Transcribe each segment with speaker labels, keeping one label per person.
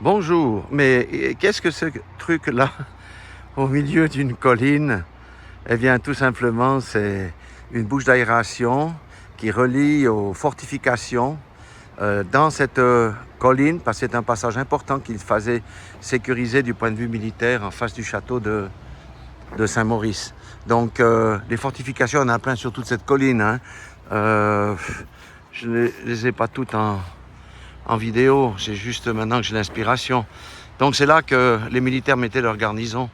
Speaker 1: Bonjour, mais qu'est-ce que ce truc-là au milieu d'une colline? Eh bien, tout simplement, c'est une bouche d'aération qui relie aux fortifications dans cette colline, parce que c'est un passage important qu'il fallait sécuriser du point de vue militaire en face du château de Saint-Maurice. Donc, les fortifications, on en a plein sur toute cette colline, hein. Je ne les ai pas toutes en vidéo, c'est juste maintenant que j'ai l'inspiration. Donc c'est là que les militaires mettaient leur garnison,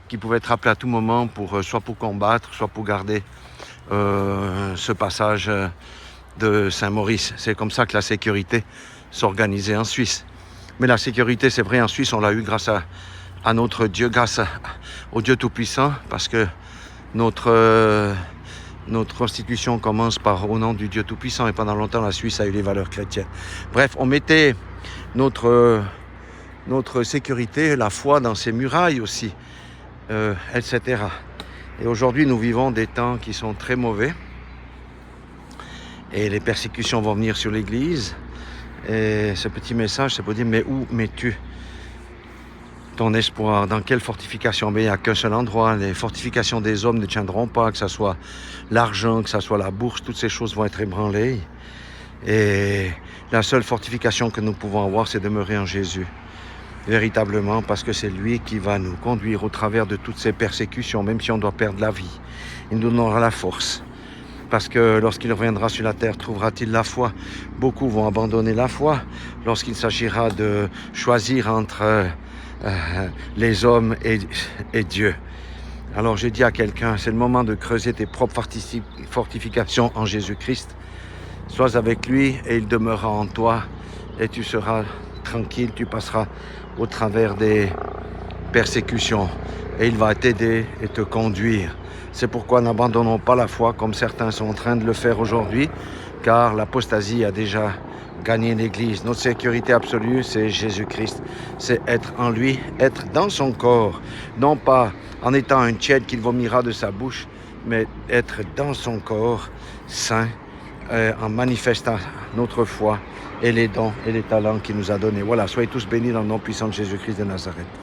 Speaker 1: qui pouvait être appelée à tout moment pour soit pour combattre, soit pour garder ce passage de Saint-Maurice. C'est comme ça que la sécurité s'organisait en Suisse. Mais la sécurité, c'est vrai, en Suisse, on l'a eu grâce à notre Dieu, grâce au Dieu Tout-Puissant, parce que notre constitution commence par au nom du Dieu Tout-Puissant, et pendant longtemps la Suisse a eu les valeurs chrétiennes. Bref, on mettait notre sécurité, la foi dans ses murailles aussi, etc. Et aujourd'hui nous vivons des temps qui sont très mauvais, et les persécutions vont venir sur l'Église. Et ce petit message, c'est pour dire, mais où mets-tu ton espoir? Dans quelle fortification? Mais il n'y a qu'un seul endroit. Les fortifications des hommes ne tiendront pas, que ce soit l'argent, que ce soit la bourse, toutes ces choses vont être ébranlées. Et la seule fortification que nous pouvons avoir, c'est demeurer en Jésus. Véritablement, parce que c'est lui qui va nous conduire au travers de toutes ces persécutions, même si on doit perdre la vie. Il nous donnera la force. Parce que lorsqu'il reviendra sur la terre, trouvera-t-il la foi? Beaucoup vont abandonner la foi lorsqu'il s'agira de choisir entre les hommes et Dieu. Alors j'ai dit à quelqu'un, c'est le moment de creuser tes propres fortifications en Jésus-Christ. Sois avec lui et il demeurera en toi et tu seras tranquille, tu passeras au travers des persécutions et il va t'aider et te conduire. C'est pourquoi n'abandonnons pas la foi comme certains sont en train de le faire aujourd'hui, car l'apostasie a déjà gagné l'Église. Notre sécurité absolue, c'est Jésus-Christ. C'est être en lui, être dans son corps, non pas en étant un tiède qu'il vomira de sa bouche, mais être dans son corps, saint, en manifestant notre foi et les dons et les talents qu'il nous a donnés. Voilà, soyez tous bénis dans le nom puissant de Jésus-Christ de Nazareth.